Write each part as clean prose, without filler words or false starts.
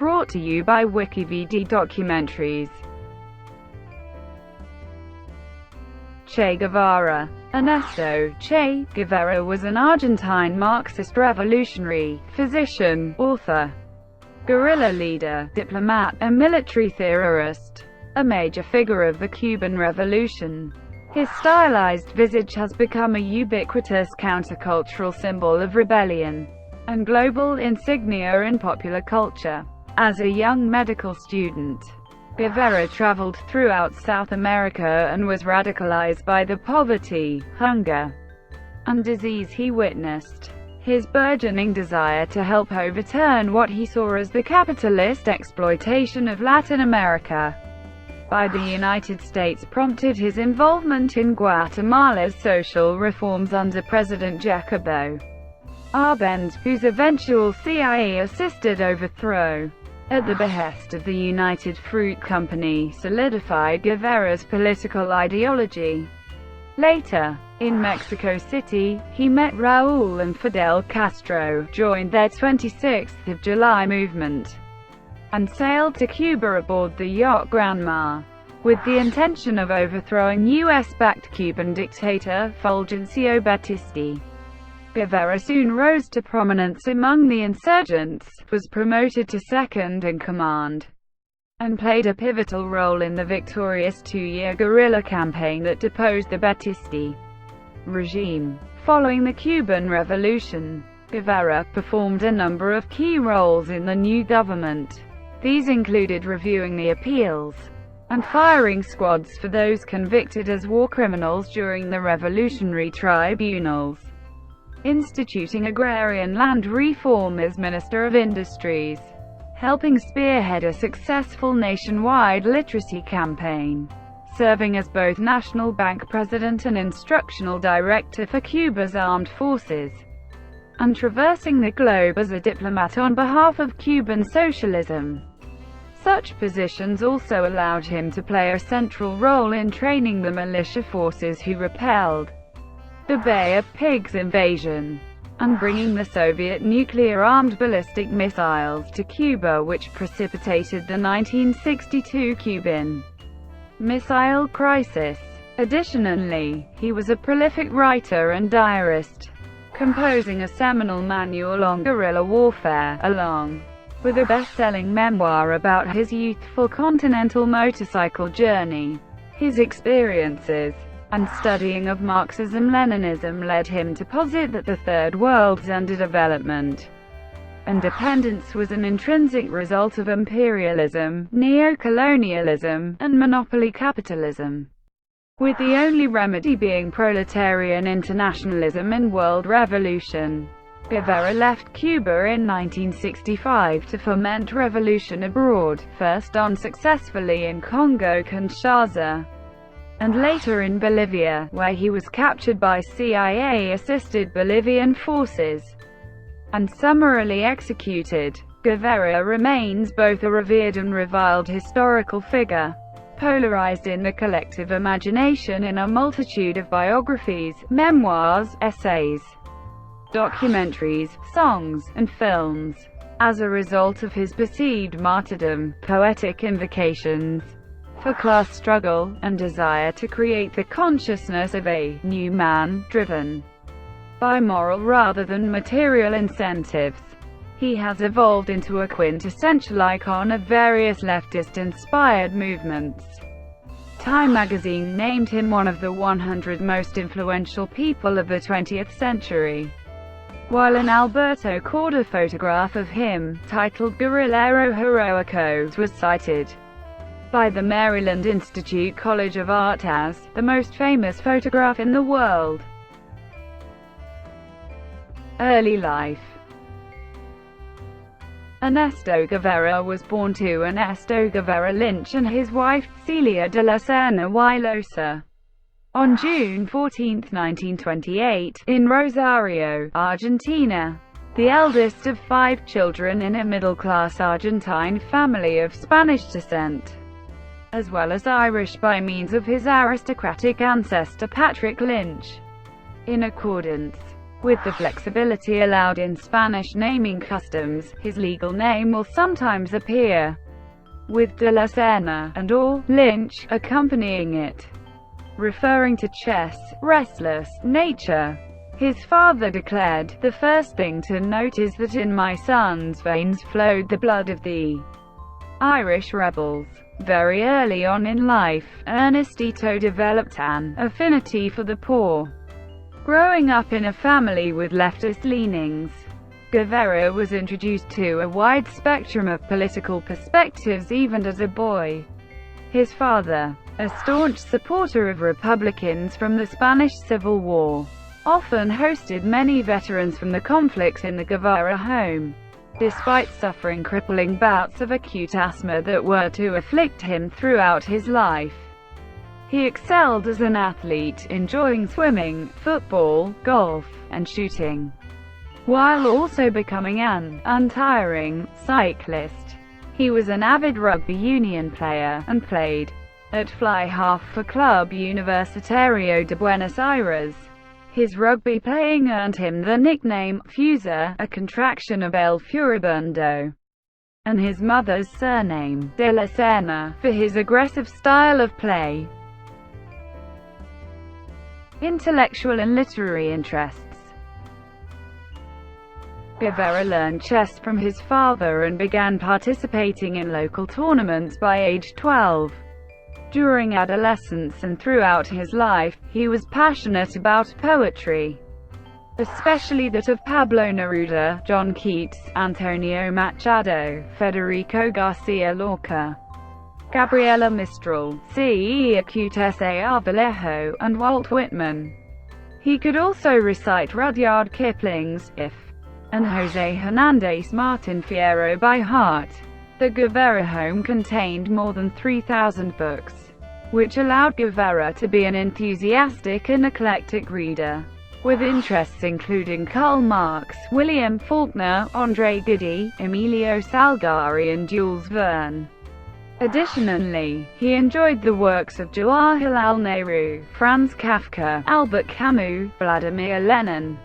brought to you by WikiVidi Documentaries. Che Guevara. Ernesto Che Guevara was an Argentine Marxist revolutionary, physician, author, guerrilla leader, diplomat, and military theorist. A major figure of the Cuban Revolution. His stylized visage has become a ubiquitous countercultural symbol of rebellion and global insignia in popular culture. As a young medical student, Guevara traveled throughout South America and was radicalized by the poverty, hunger, and disease he witnessed. His burgeoning desire to help overturn what he saw as the capitalist exploitation of Latin America by the United States prompted his involvement in Guatemala's social reforms under President Jacobo Árbenz, whose eventual CIA-assisted overthrow, at the behest of the United Fruit Company, solidified Guevara's political ideology. Later, in Mexico City, he met Raúl and Fidel Castro, joined their 26th of July movement, and sailed to Cuba aboard the yacht Granma, with the intention of overthrowing US-backed Cuban dictator Fulgencio Batista. Guevara soon rose to prominence among the insurgents, was promoted to second-in-command, and played a pivotal role in the victorious two-year guerrilla campaign that deposed the Batista regime. Following the Cuban Revolution, Guevara performed a number of key roles in the new government. These included reviewing the appeals and firing squads for those convicted as war criminals during the revolutionary tribunals, instituting agrarian land reform as Minister of Industries, helping spearhead a successful nationwide literacy campaign, serving as both National Bank President and Instructional Director for Cuba's armed forces, and traversing the globe as a diplomat on behalf of Cuban socialism. Such positions also allowed him to play a central role in training the militia forces who repelled the Bay of Pigs invasion, and bringing the Soviet nuclear-armed ballistic missiles to Cuba, which precipitated the 1962 Cuban Missile Crisis. Additionally, he was a prolific writer and diarist, composing a seminal manual on guerrilla warfare, along with a best-selling memoir about his youthful continental motorcycle journey. His experiences and studying of Marxism-Leninism led him to posit that the Third World's underdevelopment and dependence was an intrinsic result of imperialism, neo-colonialism, and monopoly capitalism, with the only remedy being proletarian internationalism and world revolution. Guevara left Cuba in 1965 to foment revolution abroad, first unsuccessfully in Congo-Kinshasa, and later in Bolivia, where he was captured by CIA-assisted Bolivian forces and summarily executed. Guevara remains both a revered and reviled historical figure, polarized in the collective imagination in a multitude of biographies, memoirs, essays, documentaries, songs, and films. As a result of his perceived martyrdom, poetic invocations for class struggle, and desire to create the consciousness of a new man, driven by moral rather than material incentives, he has evolved into a quintessential icon of various leftist-inspired movements. Time magazine named him one of the 100 most influential people of the 20th century, while an Alberto Corda photograph of him, titled Guerrillero Heroicos, was cited by the Maryland Institute College of Art as the most famous photograph in the world. Early life. Ernesto Guevara was born to Ernesto Guevara Lynch and his wife, Celia de la Serna y Loza, on June 14, 1928, in Rosario, Argentina. The eldest of 5 children in a middle-class Argentine family of Spanish descent, as well as Irish by means of his aristocratic ancestor Patrick Lynch. In accordance With the flexibility allowed in Spanish naming customs, his legal name will sometimes appear with de la Serna and or Lynch accompanying it, referring to chess, restless nature. His father declared, "The first thing to note is that in my son's veins flowed the blood of the Irish rebels." Very early on in life, Ernesto developed an affinity for the poor. Growing up in a family with leftist leanings, Guevara was introduced to a wide spectrum of political perspectives even as a boy. His father, a staunch supporter of Republicans from the Spanish Civil War, often hosted many veterans from the conflict in the Guevara home. Despite suffering crippling bouts of acute asthma that were to afflict him throughout his life, he excelled as an athlete, enjoying swimming, football, golf, and shooting, while also becoming an untiring cyclist. He was an avid rugby union player, and played at fly half for Club Universitario de Buenos Aires. His rugby playing earned him the nickname Fusa, a contraction of El Furibundo, and his mother's surname, de la Serna, for his aggressive style of play. Intellectual and literary interests. Guevara learned chess from his father and began participating in local tournaments by age 12. During adolescence and throughout his life, he was passionate about poetry, especially that of Pablo Neruda, John Keats, Antonio Machado, Federico Garcia Lorca, Gabriela Mistral, C. Ubiquitous A. Vallejo, and Walt Whitman. He could also recite Rudyard Kipling's If and José Hernández Martín Fierro by heart. The Guevara home contained more than 3,000 books, which allowed Guevara to be an enthusiastic and eclectic reader, with interests including Karl Marx, William Faulkner, André Gide, Emilio Salgari and Jules Verne. Additionally, he enjoyed the works of Jawaharlal Nehru, Franz Kafka, Albert Camus, Vladimir Lenin,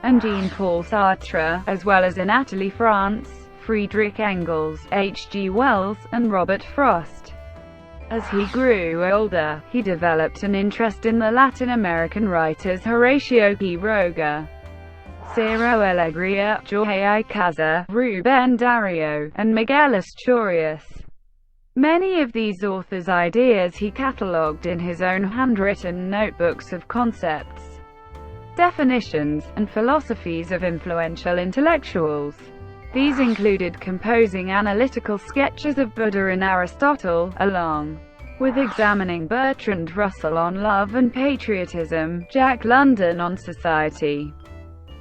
and Jean-Paul Sartre, as well as Anatole France, Friedrich Engels, H. G. Wells, and Robert Frost. As he grew older, he developed an interest in the Latin American writers Horacio Quiroga, Ciro Alegría, Jorge Icaza, Rubén Darío, and Miguel Asturias. Many of these authors' ideas he catalogued in his own handwritten notebooks of concepts, definitions, and philosophies of influential intellectuals. These included composing analytical sketches of Buddha and Aristotle, along with examining Bertrand Russell on love and patriotism, Jack London on society,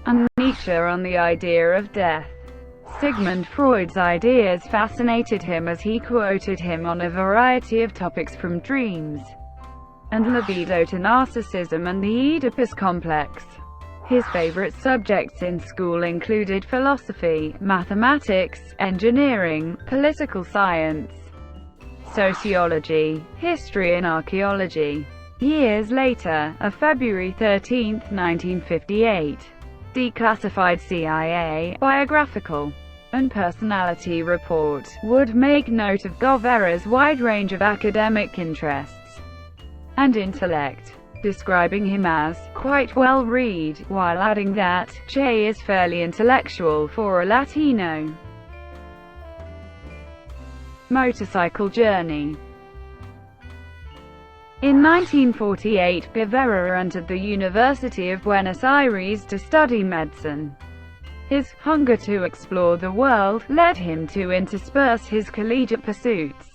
and Nietzsche on the idea of death. Sigmund Freud's ideas fascinated him as he quoted him on a variety of topics from dreams and libido to narcissism and the Oedipus complex. His favorite subjects in school included philosophy, mathematics, engineering, political science, sociology, history and archaeology. Years later, a February 13, 1958, declassified CIA biographical and personality report would make note of Guevara's wide range of academic interests and intellect, describing him as quite well read, while adding that Che is fairly intellectual for a Latino. Motorcycle journey. In 1948, Guevara entered the University of Buenos Aires to study medicine. His hunger to explore the world led him to intersperse his collegiate pursuits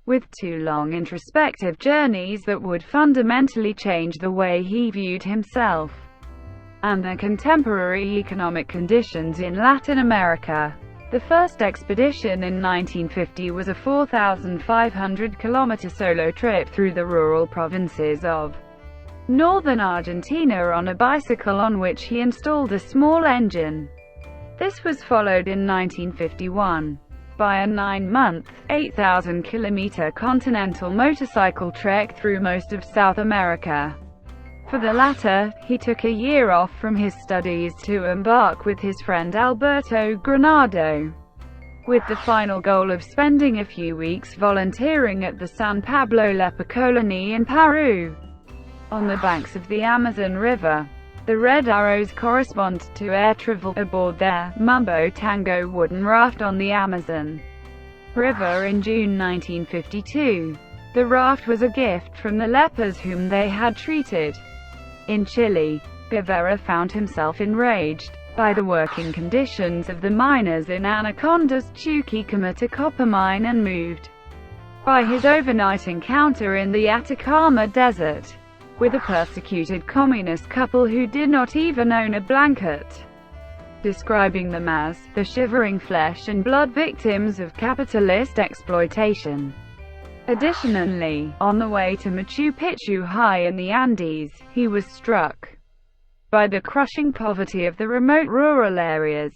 with two long introspective journeys that would fundamentally change the way he viewed himself and the contemporary economic conditions in Latin America. The first expedition in 1950 was a 4,500-kilometer solo trip through the rural provinces of northern Argentina on a bicycle on which he installed a small engine. This was followed in 1951 by a 9-month, 8,000-kilometer continental motorcycle trek through most of South America. For the latter, he took a year off from his studies to embark with his friend Alberto Granado, with the final goal of spending a few weeks volunteering at the San Pablo leper colony in Peru, on the banks of the Amazon River. The red arrows correspond to air travel aboard their Mumbo Tango wooden raft on the Amazon River in June 1952. The raft was a gift from the lepers whom they had treated. In Chile, Guevara found himself enraged by the working conditions of the miners in Anaconda's Chuquicamata copper mine and moved by his overnight encounter in the Atacama Desert with a persecuted communist couple who did not even own a blanket, describing them as the shivering flesh and blood victims of capitalist exploitation. Additionally, on the way to Machu Picchu high in the Andes, he was struck by the crushing poverty of the remote rural areas,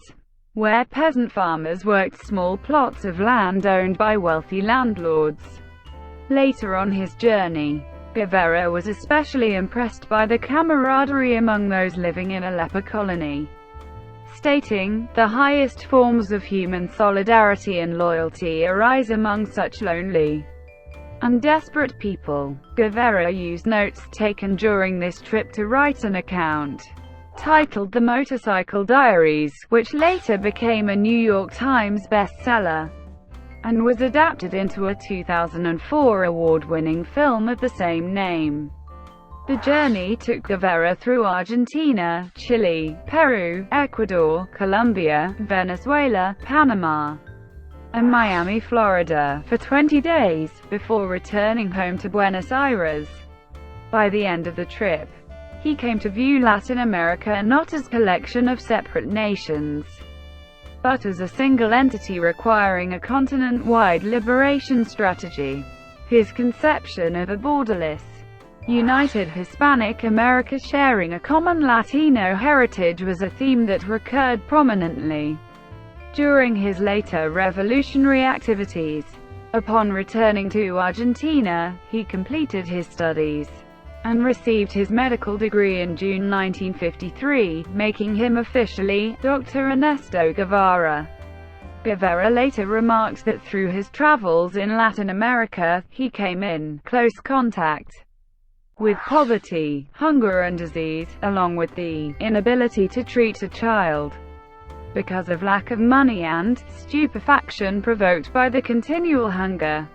where peasant farmers worked small plots of land owned by wealthy landlords. Later on his journey, Guevara was especially impressed by the camaraderie among those living in a leper colony, stating, "The highest forms of human solidarity and loyalty arise among such lonely and desperate people." Guevara used notes taken during this trip to write an account titled The Motorcycle Diaries, which later became a New York Times bestseller and was adapted into a 2004 award-winning film of the same name. The journey took Guevara through Argentina, Chile, Peru, Ecuador, Colombia, Venezuela, Panama, and Miami, Florida, for 20 days, before returning home to Buenos Aires. By the end of the trip, he came to view Latin America not as a collection of separate nations, but as a single entity requiring a continent-wide liberation strategy. His conception of a borderless, united Hispanic America sharing a common Latino heritage was a theme that recurred prominently during his later revolutionary activities. Upon returning to Argentina, he completed his studies and received his medical degree in June 1953, making him officially Dr. Ernesto Guevara. Guevara later remarked that through his travels in Latin America, he came in close contact with poverty, hunger and disease, along with the inability to treat a child because of lack of money and stupefaction provoked by the continual hunger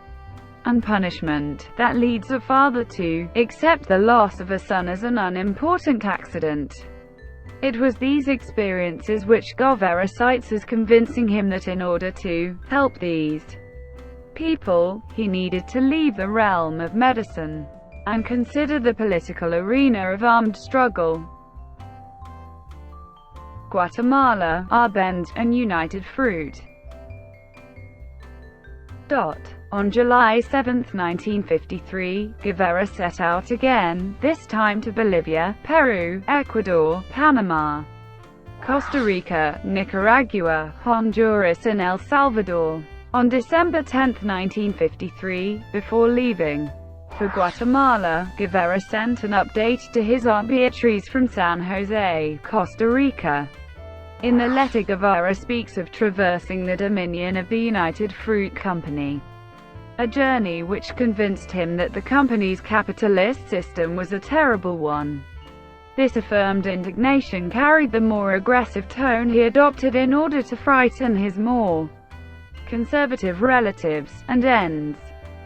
and punishment that leads a father to accept the loss of a son as an unimportant accident. It was these experiences which Guevara cites as convincing him that in order to help these people, he needed to leave the realm of medicine and consider the political arena of armed struggle. Guatemala, Árbenz, and United Fruit. On July 7, 1953, Guevara set out again, this time to Bolivia, Peru, Ecuador, Panama, Costa Rica, Nicaragua, Honduras and El Salvador. On December 10, 1953, before leaving for Guatemala, Guevara sent an update to his arbitries from San Jose, Costa Rica. In the letter, Guevara speaks of traversing the dominion of the United Fruit Company, a journey which convinced him that the company's capitalist system was a terrible one. This affirmed indignation carried the more aggressive tone he adopted in order to frighten his more conservative relatives, and ends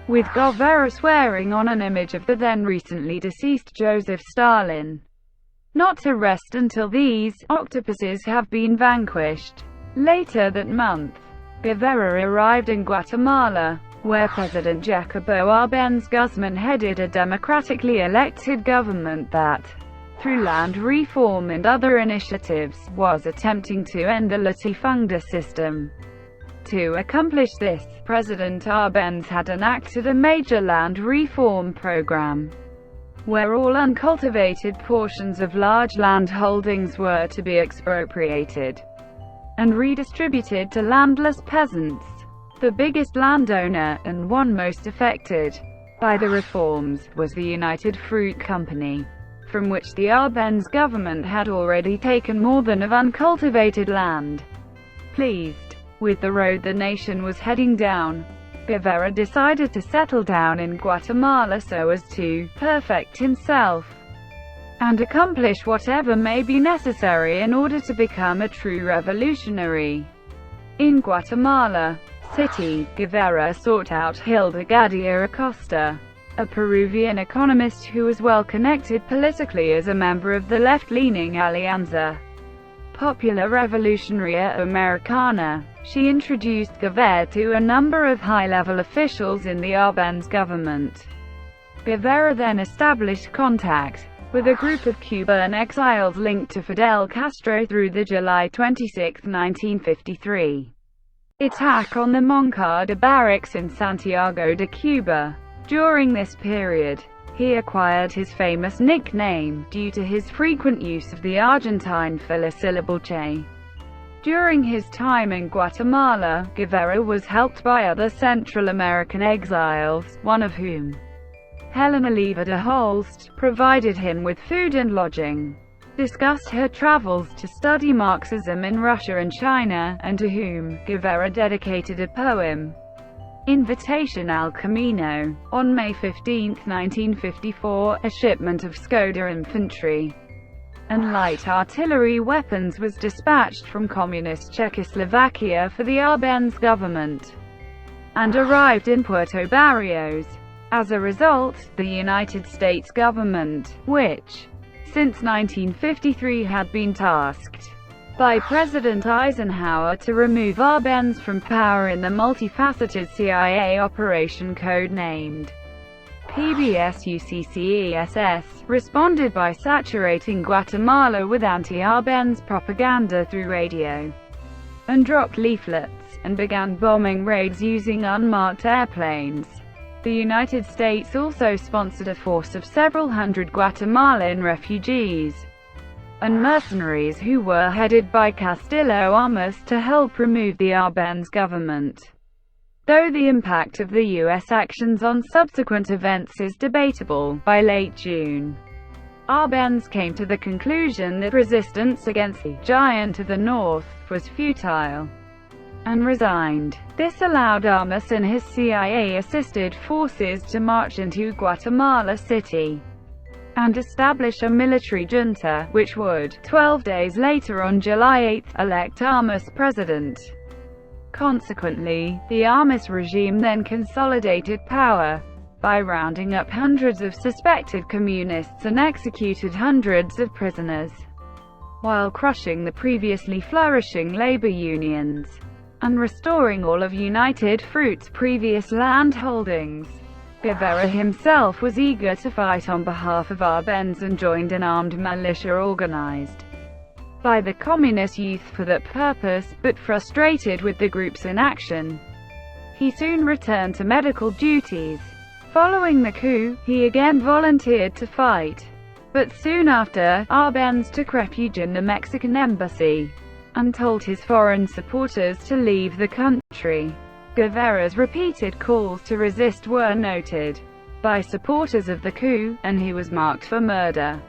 with Guevara swearing on an image of the then recently deceased Joseph Stalin, not to rest until these octopuses have been vanquished. Later that month, Guevara arrived in Guatemala, where President Jacobo Árbenz Guzman headed a democratically elected government that, through land reform and other initiatives, was attempting to end the latifunda system. To accomplish this, President Árbenz had enacted a major land reform program, where all uncultivated portions of large land holdings were to be expropriated and redistributed to landless peasants. The biggest landowner, and one most affected by the reforms, was the United Fruit Company. from which the Árbenz government had already taken more than of uncultivated land. Pleased with the road the nation was heading down, Guevara decided to settle down in Guatemala so as to perfect himself and accomplish whatever may be necessary in order to become a true revolutionary. In Guatemala City, Guevara sought out Hilda Gadea Acosta, a Peruvian economist who was well connected politically as a member of the left-leaning Alianza Popular Revolucionaria Americana. She introduced Guevara to a number of high-level officials in the Árbenz government. Guevara then established contact with a group of Cuban exiles linked to Fidel Castro through the July 26, 1953 attack on the Moncada barracks in Santiago de Cuba. During this period, he acquired his famous nickname, due to his frequent use of the Argentine filisyllable che. During his time in Guatemala, Guevara was helped by other Central American exiles, one of whom, Helena Leva de Holst, provided him with food and lodging, discussed her travels to study Marxism in Russia and China, and to whom Guevara dedicated a poem, Invitation al Camino. On May 15, 1954, a shipment of Skoda infantry and light artillery weapons was dispatched from Communist Czechoslovakia for the Árbenz government, and arrived in Puerto Barrios. As a result, the United States government, which since 1953 had been tasked by President Eisenhower to remove Árbenz from power in the multifaceted CIA operation code-named PBS-UCCESS, responded by saturating Guatemala with anti-Árbenz propaganda through radio, and dropped leaflets, and began bombing raids using unmarked airplanes. The United States also sponsored a force of several hundred Guatemalan refugees and mercenaries who were headed by Castillo Armas to help remove the Árbenz government. Though the impact of the U.S. actions on subsequent events is debatable, by late June, Árbenz came to the conclusion that resistance against the giant to the north was futile, and resigned. This allowed Armas and his CIA-assisted forces to march into Guatemala City and establish a military junta, which would, 12 days later on July 8, elect Armas president. Consequently, the Armas regime then consolidated power by rounding up hundreds of suspected communists and executed hundreds of prisoners, while crushing the previously flourishing labor unions and restoring all of United Fruit's previous land holdings. Guevara himself was eager to fight on behalf of Árbenz and joined an armed militia organized by the communist youth for that purpose, but frustrated with the group's inaction, he soon returned to medical duties. Following the coup, he again volunteered to fight, but soon after, Árbenz took refuge in the Mexican embassy and told his foreign supporters to leave the country. Guevara's repeated calls to resist were noted by supporters of the coup, and he was marked for murder.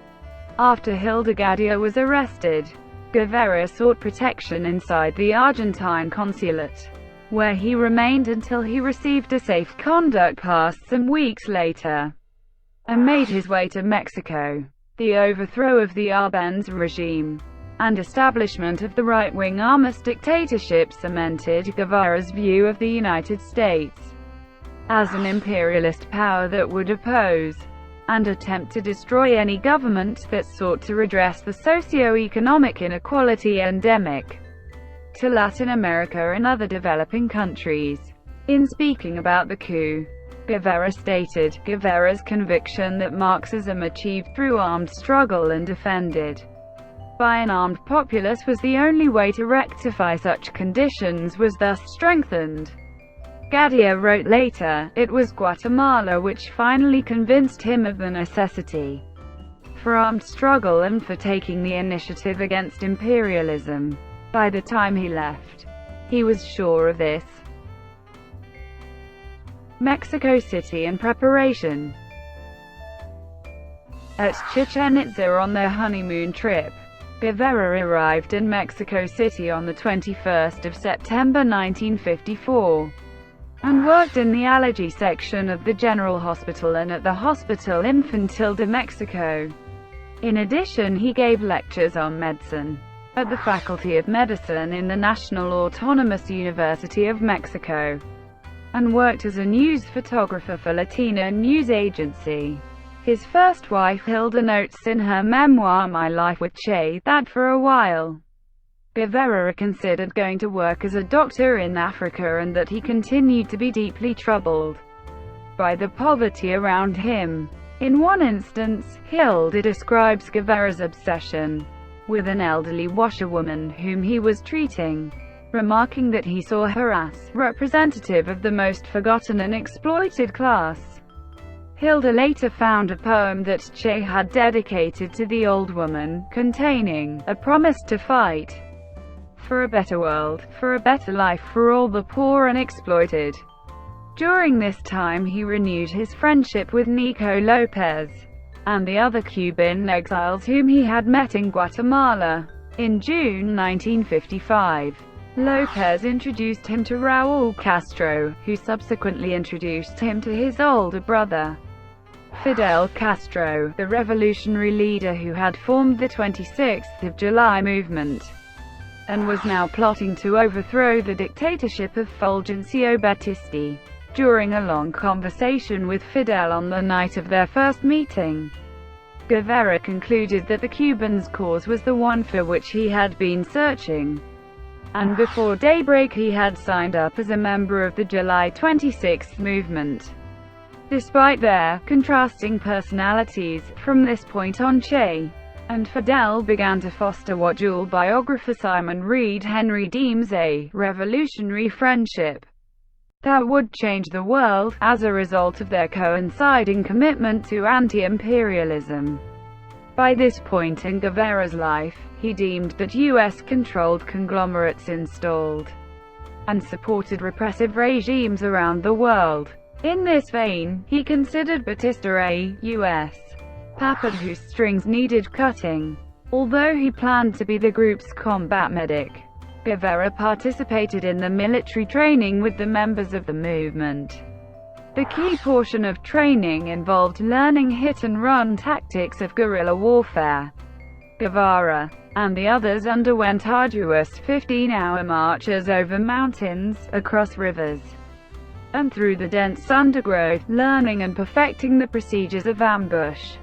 After Hilda Gadea was arrested, Guevara sought protection inside the Argentine consulate, where he remained until he received a safe conduct pass some weeks later, and made his way to Mexico. The overthrow of the Árbenz regime and establishment of the right-wing Armas dictatorship cemented Guevara's view of the United States as an imperialist power that would oppose and attempt to destroy any government that sought to redress the socio-economic inequality endemic to Latin America and other developing countries. In speaking about the coup, Guevara stated, Guevara's conviction that Marxism achieved through armed struggle and defended by an armed populace was the only way to rectify such conditions was thus strengthened. Gadea wrote later, it was Guatemala which finally convinced him of the necessity for armed struggle and for taking the initiative against imperialism. By the time he left, he was sure of this. Mexico City and preparation. at Chichen Itza on their honeymoon trip. Guevara arrived in Mexico City on the 21st of September 1954, and worked in the allergy section of the General Hospital and at the Hospital Infantil de Mexico. In addition, he gave lectures on medicine at the Faculty of Medicine in the National Autonomous University of Mexico, and worked as a news photographer for Latina News Agency. His first wife Hilda notes in her memoir My Life with Che that for a while, Guevara considered going to work as a doctor in Africa and that he continued to be deeply troubled by the poverty around him. In one instance, Hilda describes Guevara's obsession with an elderly washerwoman whom he was treating, remarking that he saw her as representative of the most forgotten and exploited class. Hilda later found a poem that Che had dedicated to the old woman, containing a promise to fight for a better world, for a better life for all the poor and exploited. During this time he renewed his friendship with Nico Lopez and the other Cuban exiles whom he had met in Guatemala. In June 1955, Lopez introduced him to Raúl Castro, who subsequently introduced him to his older brother, Fidel Castro, the revolutionary leader who had formed the 26th of July movement, and was now plotting to overthrow the dictatorship of Fulgencio Batista. During a long conversation with Fidel on the night of their first meeting, Guevara concluded that the Cubans' cause was the one for which he had been searching, and before daybreak he had signed up as a member of the July 26 movement. Despite their contrasting personalities, from this point on Che and Fidel began to foster what dual biographer Simon Reed Henry deems a revolutionary friendship that would change the world, as a result of their coinciding commitment to anti-imperialism. By this point in Guevara's life, he deemed that US-controlled conglomerates installed and supported repressive regimes around the world. In this vein, he considered Batista a U.S. puppet whose strings needed cutting. Although he planned to be the group's combat medic, Guevara participated in the military training with the members of the movement. The key portion of training involved learning hit-and-run tactics of guerrilla warfare. Guevara and the others underwent arduous 15-hour marches over mountains, across rivers, and through the dense undergrowth, learning and perfecting the procedures of ambush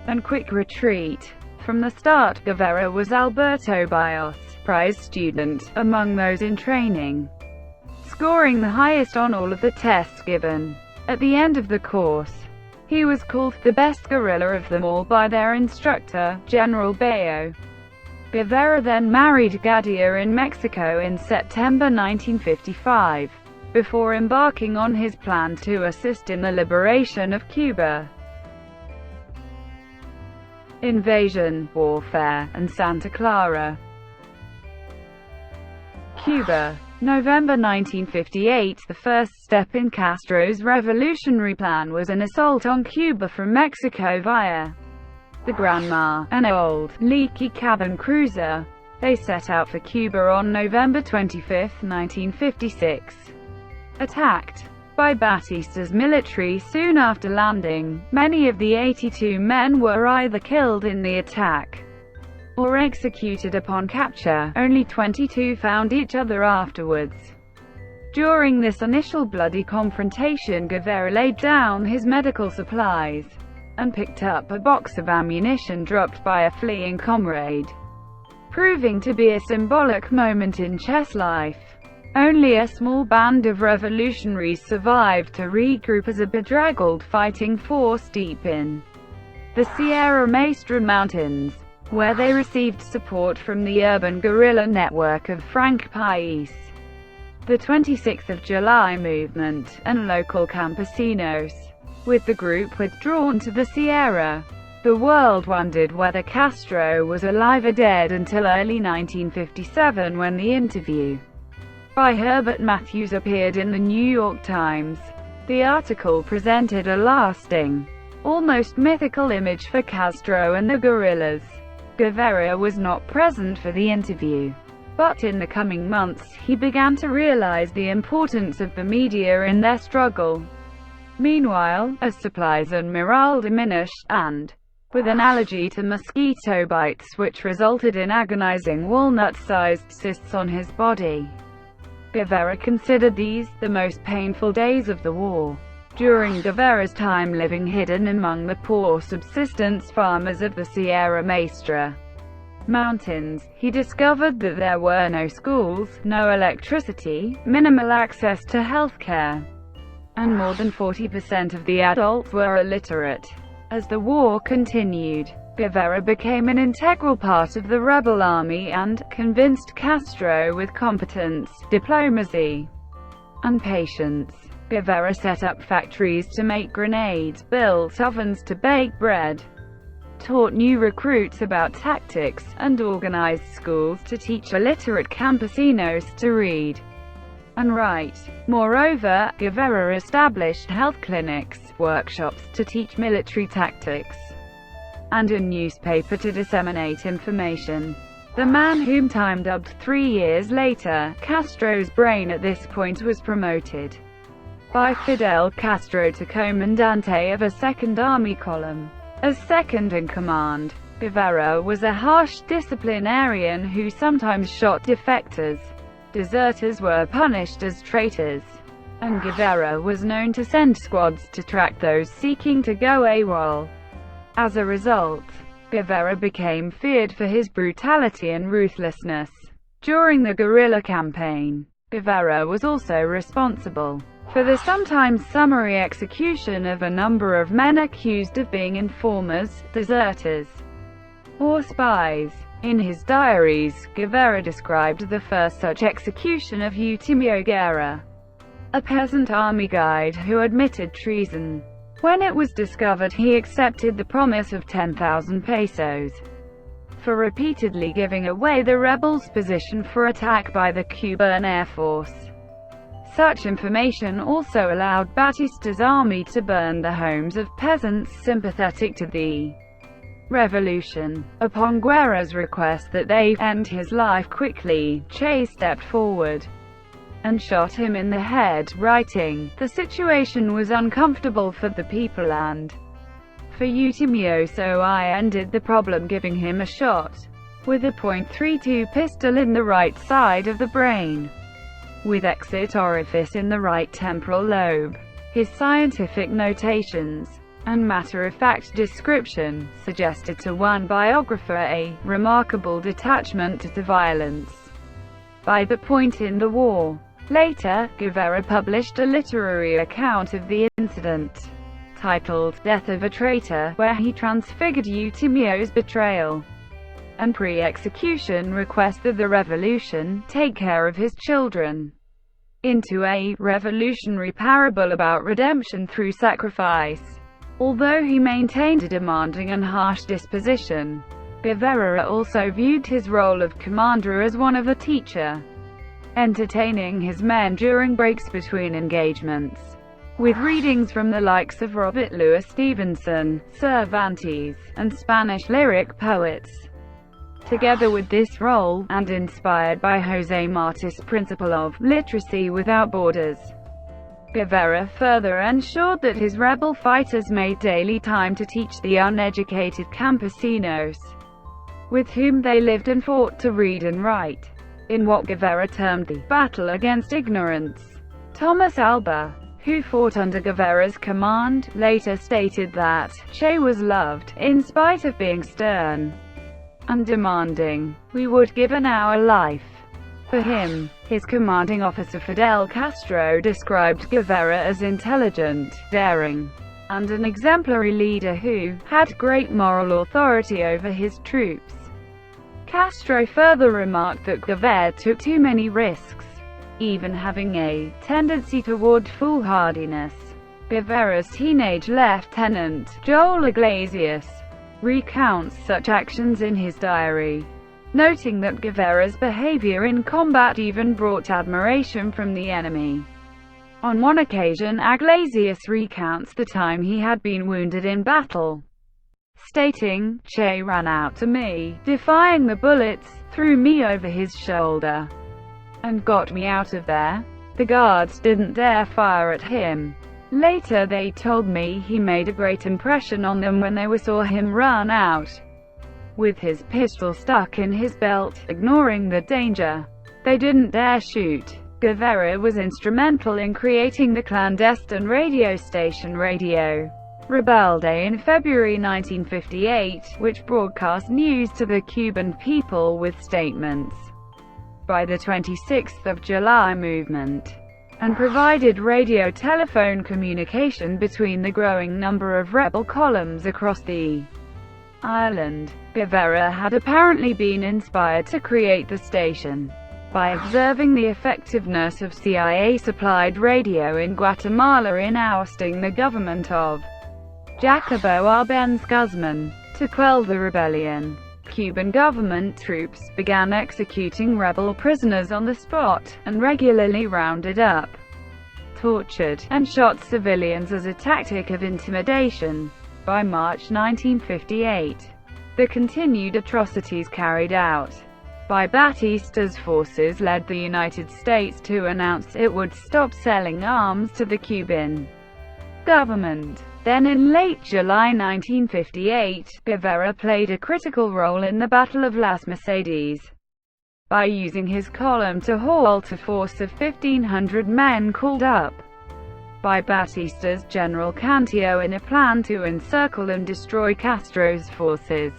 and quick retreat. From the start, Guevara was Alberto Bios' prize student among those in training, scoring the highest on all of the tests given. At the end of the course, he was called the best guerrilla of them all by their instructor, General Bayo. Guevara then married Gadia in Mexico in September 1955, before embarking on his plan to assist in the liberation of Cuba. Invasion, warfare, and Santa Clara. Cuba, November 1958. The first step in Castro's revolutionary plan was an assault on Cuba from Mexico via the Granma, an old, leaky cabin cruiser. They set out for Cuba on November 25, 1956. Attacked by Batista's military soon after landing, many of the 82 men were either killed in the attack or executed upon capture. Only 22 found each other afterwards. During this initial bloody confrontation, Guevara laid down his medical supplies and picked up a box of ammunition dropped by a fleeing comrade, proving to be a symbolic moment in Che's life. Only a small band of revolutionaries survived to regroup as a bedraggled fighting force deep in the Sierra Maestra Mountains, where they received support from the urban guerrilla network of Frank Pais, the 26th of July movement, and local campesinos. With the group withdrawn to the Sierra, the world wondered whether Castro was alive or dead until early 1957, when the interview by Herbert Matthews appeared in the New York Times. The article presented a lasting almost mythical image for Castro and the guerrillas. Guevara was not present for the interview, but in the coming months, he began to realize the importance of the media in their struggle. Meanwhile, as supplies and morale diminished, and with analogy to mosquito bites which resulted in agonizing walnut-sized cysts on his body, Guevara considered these the most painful days of the war. During Guevara's time living hidden among the poor subsistence farmers of the Sierra Maestra Mountains, he discovered that there were no schools, no electricity, minimal access to healthcare, and more than 40% of the adults were illiterate. As the war continued, Guevara became an integral part of the rebel army and convinced Castro with competence, diplomacy, and patience. Guevara set up factories to make grenades, built ovens to bake bread, taught new recruits about tactics, and organized schools to teach illiterate campesinos to read and write. Moreover, Guevara established health clinics, workshops to teach military tactics, and a newspaper to disseminate information. The man whom Time dubbed 3 years later, Castro's brain at this point was promoted by Fidel Castro to Comandante of a Second Army column. As second-in-command, Guevara was a harsh disciplinarian who sometimes shot defectors. Deserters were punished as traitors, and Guevara was known to send squads to track those seeking to go AWOL. As a result, Guevara became feared for his brutality and ruthlessness. During the guerrilla campaign, Guevara was also responsible for the sometimes summary execution of a number of men accused of being informers, deserters, or spies. In his diaries, Guevara described the first such execution of Eutimio Guerra, a peasant army guide who admitted treason. When it was discovered, he accepted the promise of 10,000 pesos for repeatedly giving away the rebels' position for attack by the Cuban Air Force. Such information also allowed Batista's army to burn the homes of peasants sympathetic to the revolution. Upon Guevara's request that they end his life quickly, Che stepped forward and shot him in the head, writing, "The situation was uncomfortable for the people and for Eutimio, so I ended the problem giving him a shot with a .32 pistol in the right side of the brain, with exit orifice in the right temporal lobe." His scientific notations and matter-of-fact description suggested to one biographer a remarkable detachment to violence by the point in the war. Later, Guevara published a literary account of the incident, titled "Death of a Traitor," where he transfigured Eutimio's betrayal and pre-execution request that the revolution take care of his children into a revolutionary parable about redemption through sacrifice. Although he maintained a demanding and harsh disposition, Guevara also viewed his role of commander as one of a teacher, entertaining his men during breaks between engagements with readings from the likes of Robert Louis Stevenson, Cervantes, and Spanish lyric poets. Together with this role, and inspired by José Martí's principle of literacy without borders, Guevara further ensured that his rebel fighters made daily time to teach the uneducated campesinos with whom they lived and fought to read and write, in what Guevara termed the battle against ignorance. Thomas Alba, who fought under Guevara's command, later stated that Che was loved, in spite of being stern and demanding. "We would give an hour life for him." His commanding officer Fidel Castro described Guevara as intelligent, daring, and an exemplary leader who had great moral authority over his troops. Castro further remarked that Guevara took too many risks, even having a tendency toward foolhardiness. Guevara's teenage lieutenant, Joel Iglesias, recounts such actions in his diary, noting that Guevara's behavior in combat even brought admiration from the enemy. On one occasion, Iglesias recounts the time he had been wounded in battle, stating, "Che ran out to me, defying the bullets, threw me over his shoulder, and got me out of there. The guards didn't dare fire at him. Later they told me he made a great impression on them when they saw him run out with his pistol stuck in his belt, ignoring the danger. They didn't dare shoot." Guevara was instrumental in creating the clandestine radio station Radio Rebelde in February 1958, which broadcast news to the Cuban people with statements by the 26th of July movement, and provided radio-telephone communication between the growing number of rebel columns across the island. Guevara had apparently been inspired to create the station by observing the effectiveness of CIA-supplied radio in Guatemala in ousting the government of Jacobo Árbenz Guzman. To quell the rebellion, Cuban government troops began executing rebel prisoners on the spot, and regularly rounded up, tortured, and shot civilians as a tactic of intimidation. By March 1958, the continued atrocities carried out by Batista's forces led the United States to announce it would stop selling arms to the Cuban government. Then in late July 1958, Guevara played a critical role in the Battle of Las Mercedes by using his column to halt a force of 1,500 men called up by Batista's General Cantillo in a plan to encircle and destroy Castro's forces.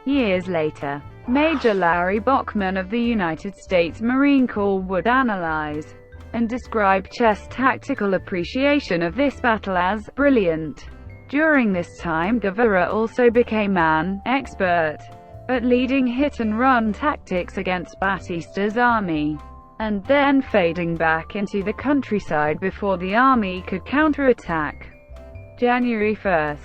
Years later, Major Larry Bachman of the United States Marine Corps would analyze and describe Che's tactical appreciation of this battle as brilliant. During this time, Guevara also became an expert at leading hit-and-run tactics against Batista's army, and then fading back into the countryside before the army could counterattack. January 1,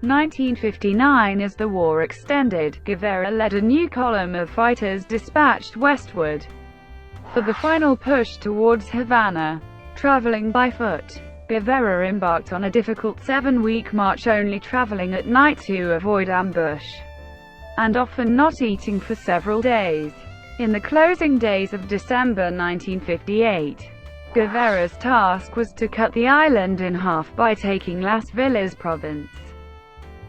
1959. As the war extended, Guevara led a new column of fighters dispatched westward for the final push towards Havana. Traveling by foot, Guevara embarked on a difficult 7-week march, only traveling at night to avoid ambush, and often not eating for several days. In the closing days of December 1958, Guevara's task was to cut the island in half by taking Las Villas province.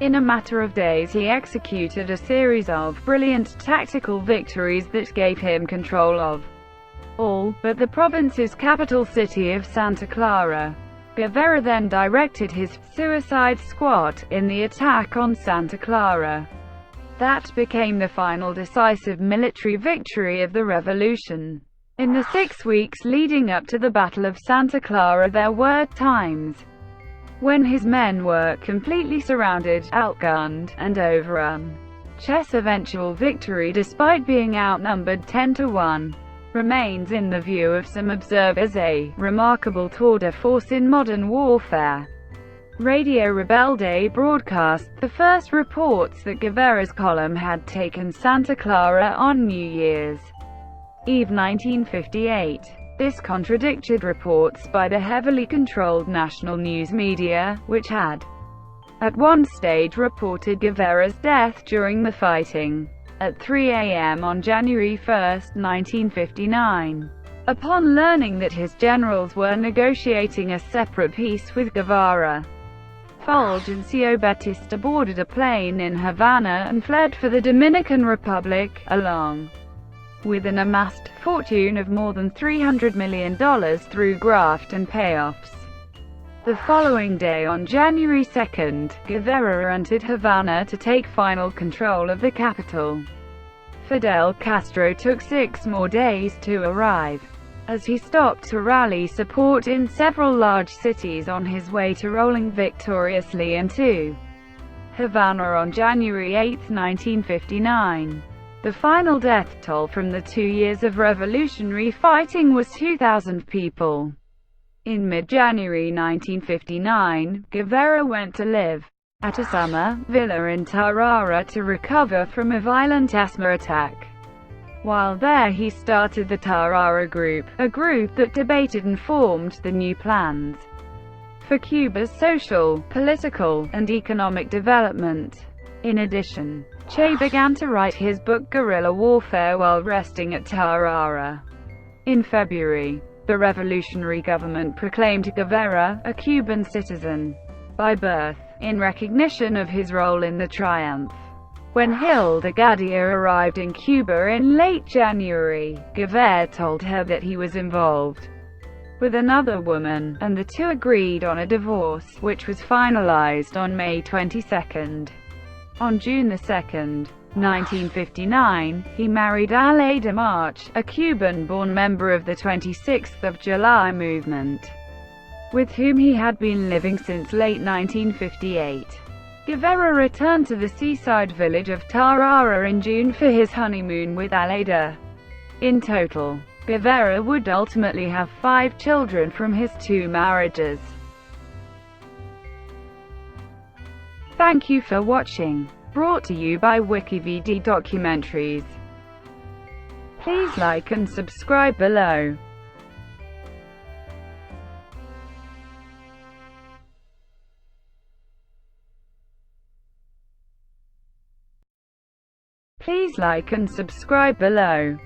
In a matter of days he executed a series of brilliant tactical victories that gave him control of all but the province's capital city of Santa Clara. Guevara then directed his suicide squad in the attack on Santa Clara. That became the final decisive military victory of the revolution. In the 6 weeks leading up to the Battle of Santa Clara, there were times when his men were completely surrounded, outgunned, and overrun. Che's eventual victory, despite being outnumbered 10-1, remains in the view of some observers a remarkable tour de force in modern warfare. Radio Rebelde broadcast the first reports that Guevara's column had taken Santa Clara on New Year's Eve 1958. This contradicted reports by the heavily controlled national news media, which had at one stage reported Guevara's death during the fighting at 3 a.m. on January 1, 1959. Upon learning that his generals were negotiating a separate peace with Guevara, Fulgencio Batista boarded a plane in Havana and fled for the Dominican Republic, along with an amassed fortune of more than $300 million through graft and payoffs. The following day, on January 2, Guevara entered Havana to take final control of the capital. Fidel Castro took 6 more days to arrive, as he stopped to rally support in several large cities on his way to rolling victoriously into Havana on January 8, 1959. The final death toll from the 2 years of revolutionary fighting was 2,000 people. In mid-January 1959, Guevara went to live at a summer villa in Tarara to recover from a violent asthma attack. While there he started the Tarara Group, a group that debated and formed the new plans for Cuba's social, political, and economic development. In addition, Che began to write his book Guerrilla Warfare while resting at Tarara. In February, the revolutionary government proclaimed Guevara a Cuban citizen by birth, in recognition of his role in the triumph. When Hilda Gadea arrived in Cuba in late January, Guevara told her that he was involved with another woman, and the two agreed on a divorce, which was finalized on May 22. On June 2, 1959, he married Aleida March, a Cuban-born member of the 26th of July movement, with whom he had been living since late 1958. Guevara returned to the seaside village of Tarara in June for his honeymoon with Aleida. In total, Guevara would ultimately have 5 children from his 2 marriages. Thank you for watching. Brought to you by WikiVidi Documentaries. Please like and subscribe below. Please like and subscribe below.